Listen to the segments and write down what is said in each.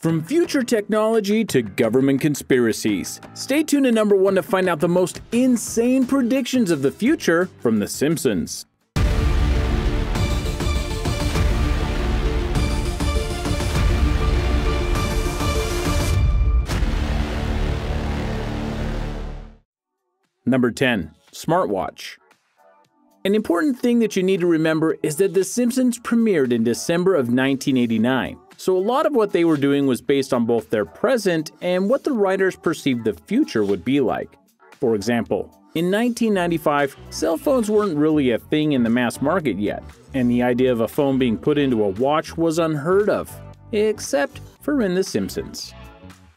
From future technology to government conspiracies, stay tuned to number 1 to find out the most insane predictions of the future from The Simpsons. Number 10. Smartwatch. An important thing that you need to remember is that The Simpsons premiered in December of 1989, so a lot of what they were doing was based on both their present and what the writers perceived the future would be like. For example, in 1995, cell phones weren't really a thing in the mass market yet, and the idea of a phone being put into a watch was unheard of, except for in The Simpsons.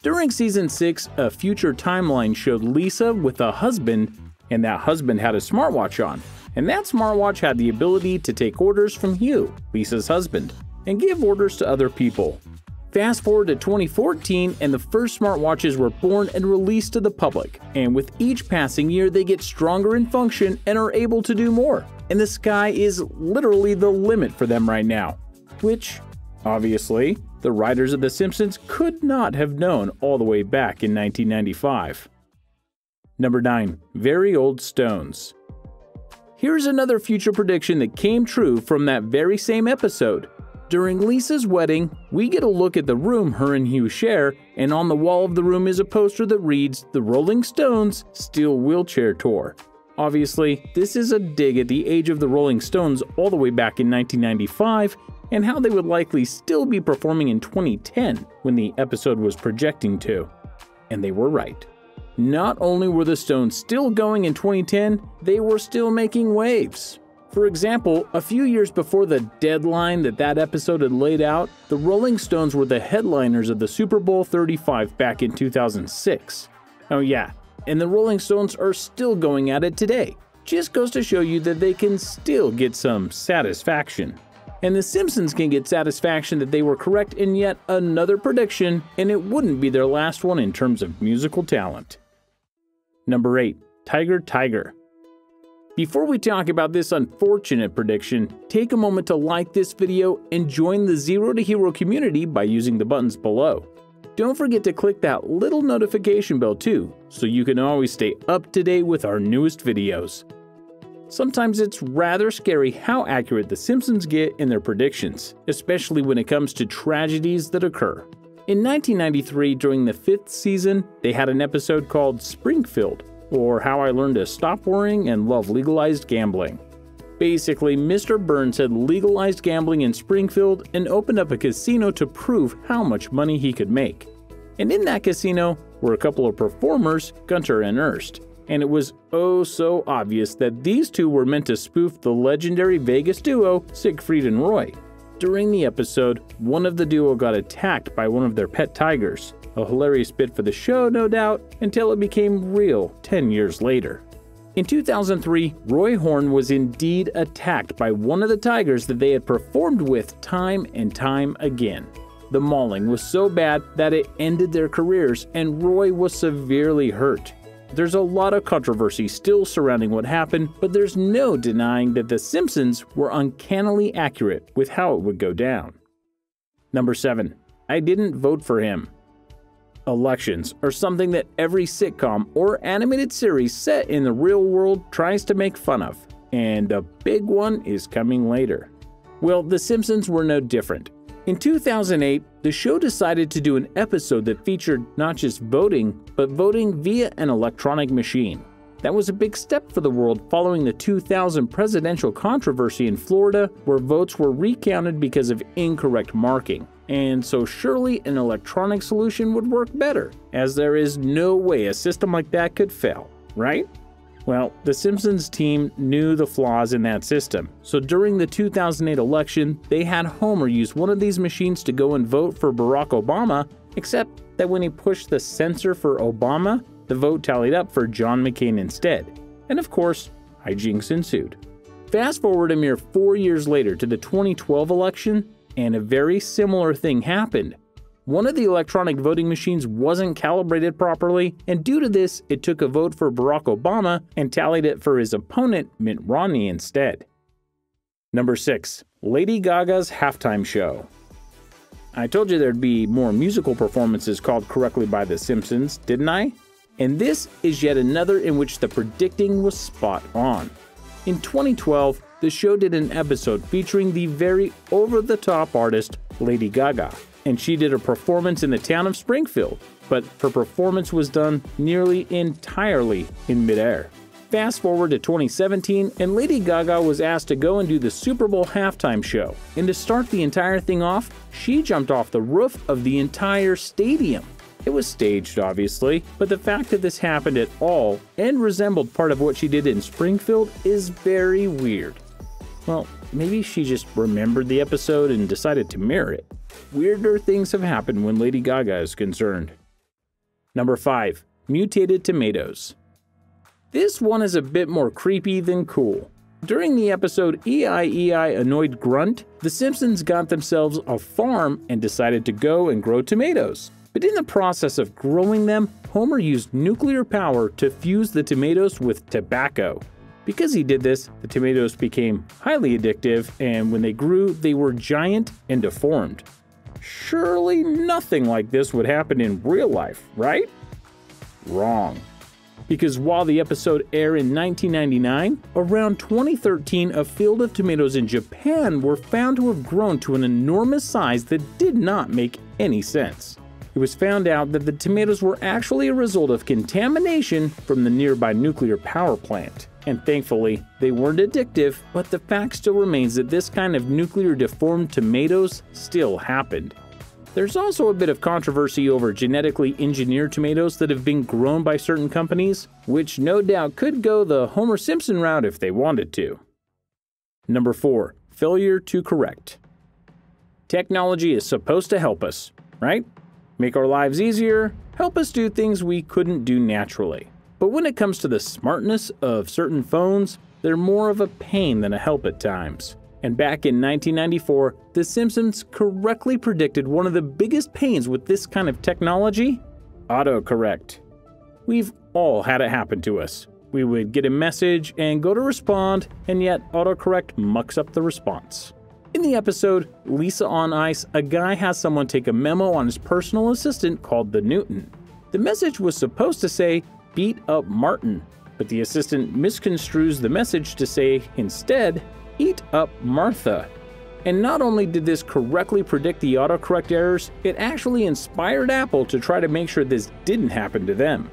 During season 6, a future timeline showed Lisa with a husband, and that husband had a smartwatch on, and that smartwatch had the ability to take orders from Hugh, Lisa's husband, and give orders to other people. Fast forward to 2014, and the first smartwatches were born and released to the public, and with each passing year they get stronger in function and are able to do more, and the sky is literally the limit for them right now, which, obviously, the writers of The Simpsons could not have known all the way back in 1995. Number 9. Very old stones. Here's another future prediction that came true from that very same episode. During Lisa's wedding, we get a look at the room her and Hugh share, and on the wall of the room is a poster that reads, "The Rolling Stones Steel Wheelchair Tour." Obviously, this is a dig at the age of the Rolling Stones all the way back in 1995, and how they would likely still be performing in 2010 when the episode was projecting to. And they were right. Not only were the Stones still going in 2010, they were still making waves. For example, a few years before the deadline that episode had laid out, the Rolling Stones were the headliners of the Super Bowl 35 back in 2006. Oh yeah, and the Rolling Stones are still going at it today. Just goes to show you that they can still get some satisfaction. And The Simpsons can get satisfaction that they were correct in yet another prediction, and it wouldn't be their last one in terms of musical talent. Number 8. Tiger. Before we talk about this unfortunate prediction, take a moment to like this video and join the Zero to Hero community by using the buttons below. Don't forget to click that little notification bell too, so you can always stay up to date with our newest videos. Sometimes it's rather scary how accurate The Simpsons get in their predictions, especially when it comes to tragedies that occur. In 1993, during the 5th season, they had an episode called Springfield, or How I Learned to Stop Worrying and Love Legalized Gambling. Basically, Mr. Burns had legalized gambling in Springfield and opened up a casino to prove how much money he could make. And in that casino were a couple of performers, Gunter and Ernst. And it was oh so obvious that these two were meant to spoof the legendary Vegas duo Siegfried and Roy. During the episode, one of the duo got attacked by one of their pet tigers, a hilarious bit for the show no doubt, until it became real 10 years later. In 2003, Roy Horn was indeed attacked by one of the tigers that they had performed with time and time again. The mauling was so bad that it ended their careers, and Roy was severely hurt. There's a lot of controversy still surrounding what happened, but there's no denying that The Simpsons were uncannily accurate with how it would go down. Number 7. I didn't vote for him. Elections are something that every sitcom or animated series set in the real world tries to make fun of, and a big one is coming later. Well, The Simpsons were no different. In 2008, the show decided to do an episode that featured not just voting, but voting via an electronic machine. That was a big step for the world following the 2000 presidential controversy in Florida, where votes were recounted because of incorrect marking. And so surely an electronic solution would work better, as there is no way a system like that could fail, right? Well, the Simpsons team knew the flaws in that system, so during the 2008 election, they had Homer use one of these machines to go and vote for Barack Obama, except that when he pushed the sensor for Obama, the vote tallied up for John McCain instead. And of course, hijinks ensued. Fast forward a mere 4 years later to the 2012 election, and a very similar thing happened. One of the electronic voting machines wasn't calibrated properly, and due to this, it took a vote for Barack Obama and tallied it for his opponent, Mitt Romney, instead. Number 6. Lady Gaga's halftime show. I told you there'd be more musical performances called correctly by The Simpsons, didn't I? And this is yet another in which the predicting was spot on. In 2012, the show did an episode featuring the very over-the-top artist Lady Gaga, and she did a performance in the town of Springfield, but her performance was done nearly entirely in midair. Fast forward to 2017, and Lady Gaga was asked to go and do the Super Bowl halftime show, and to start the entire thing off, she jumped off the roof of the entire stadium. It was staged, obviously, but the fact that this happened at all and resembled part of what she did in Springfield is very weird. Well, maybe she just remembered the episode and decided to mirror it. Weirder things have happened when Lady Gaga is concerned. Number 5. Mutated tomatoes. This one is a bit more creepy than cool. During the episode E.I.E.I. Annoyed Grunt, the Simpsons got themselves a farm and decided to go and grow tomatoes. But in the process of growing them, Homer used nuclear power to fuse the tomatoes with tobacco. Because he did this, the tomatoes became highly addictive, and when they grew, they were giant and deformed. Surely nothing like this would happen in real life, right? Wrong. Because while the episode aired in 1999, around 2013 a field of tomatoes in Japan were found to have grown to an enormous size that did not make any sense. It was found out that the tomatoes were actually a result of contamination from the nearby nuclear power plant. And thankfully, they weren't addictive, but the fact still remains that this kind of nuclear deformed tomatoes still happened. There's also a bit of controversy over genetically engineered tomatoes that have been grown by certain companies, which no doubt could go the Homer Simpson route if they wanted to. Number 4. Failure to correct. Technology is supposed to help us, right? Make our lives easier, help us do things we couldn't do naturally. But when it comes to the smartness of certain phones, they're more of a pain than a help at times. And back in 1994, The Simpsons correctly predicted one of the biggest pains with this kind of technology: autocorrect. We've all had it happen to us. We would get a message and go to respond, and yet autocorrect mucks up the response. In the episode Lisa on Ice, a guy has someone take a memo on his personal assistant called the Newton. The message was supposed to say, "Beat up Martin," but the assistant misconstrues the message to say instead, "Eat up Martha." And not only did this correctly predict the autocorrect errors, it actually inspired Apple to try to make sure this didn't happen to them.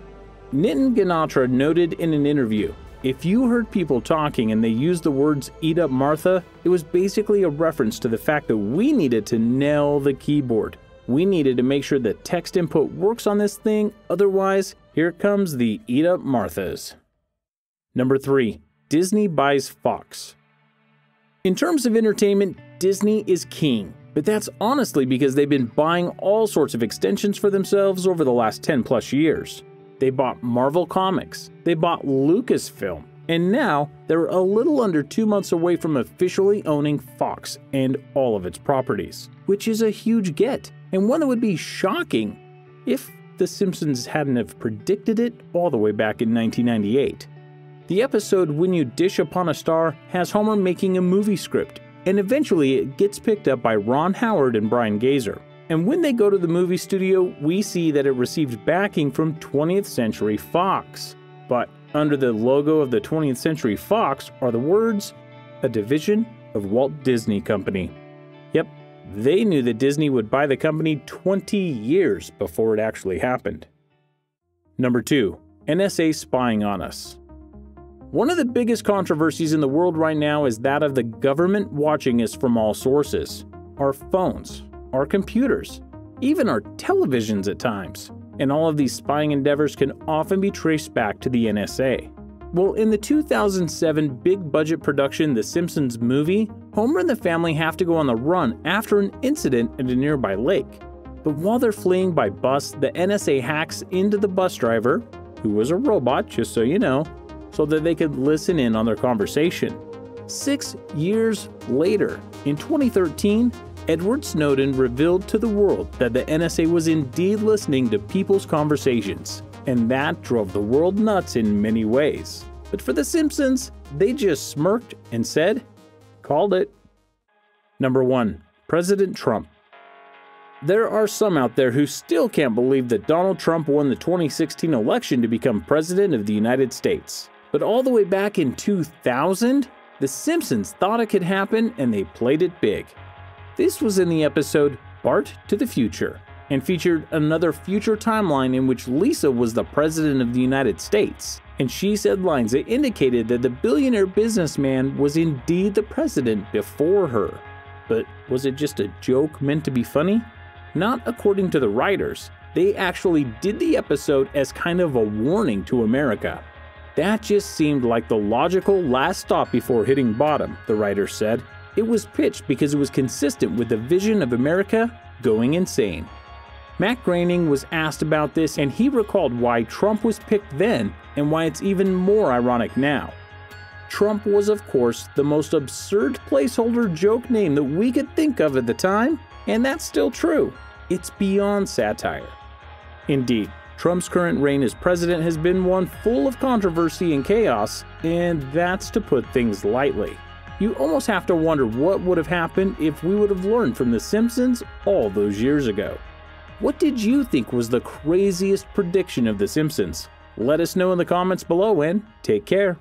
Nitin Ganatra noted in an interview, if you heard people talking and they used the words "eat up Martha," it was basically a reference to the fact that we needed to nail the keyboard. We needed to make sure that text input works on this thing, otherwise, here comes the eat up Marthas. Number 3. Disney buys Fox. In terms of entertainment, Disney is king, but that's honestly because they've been buying all sorts of extensions for themselves over the last 10 plus years. They bought Marvel Comics, they bought Lucasfilm, and now they're a little under 2 months away from officially owning Fox and all of its properties, which is a huge get, and one that would be shocking if The Simpsons hadn't have predicted it all the way back in 1998. The episode When You Dish Upon a Star has Homer making a movie script, and eventually it gets picked up by Ron Howard and Brian Gazer. And when they go to the movie studio, we see that it received backing from 20th Century Fox. But under the logo of the 20th Century Fox are the words, "A division of Walt Disney Company." Yep, they knew that Disney would buy the company 20 years before it actually happened. Number 2. NSA spying on us. One of the biggest controversies in the world right now is that of the government watching us from all sources. Our phones, our computers, even our televisions at times. And all of these spying endeavors can often be traced back to the NSA. Well, in the 2007 big-budget production The Simpsons movie, Homer and the family have to go on the run after an incident at a nearby lake. But while they're fleeing by bus, the NSA hacks into the bus driver, who was a robot, just so you know, so that they could listen in on their conversation. 6 years later, in 2013, Edward Snowden revealed to the world that the NSA was indeed listening to people's conversations, and that drove the world nuts in many ways. But for The Simpsons, they just smirked and said, "Called it." Number 1. President Trump. There are some out there who still can't believe that Donald Trump won the 2016 election to become President of the United States. But all the way back in 2000, The Simpsons thought it could happen and they played it big. This was in the episode Bart to the Future, and featured another future timeline in which Lisa was the President of the United States, and she said lines that indicated that the billionaire businessman was indeed the president before her. But was it just a joke meant to be funny? Not according to the writers. They actually did the episode as kind of a warning to America. That just seemed like the logical last stop before hitting bottom, the writers said. It was pitched because it was consistent with the vision of America going insane. Matt Groening was asked about this, and he recalled why Trump was picked then and why it's even more ironic now. Trump was, of course, the most absurd placeholder joke name that we could think of at the time, and that's still true. It's beyond satire. Indeed, Trump's current reign as president has been one full of controversy and chaos, and that's to put things lightly. You almost have to wonder what would have happened if we would have learned from The Simpsons all those years ago. What did you think was the craziest prediction of The Simpsons? Let us know in the comments below, and take care.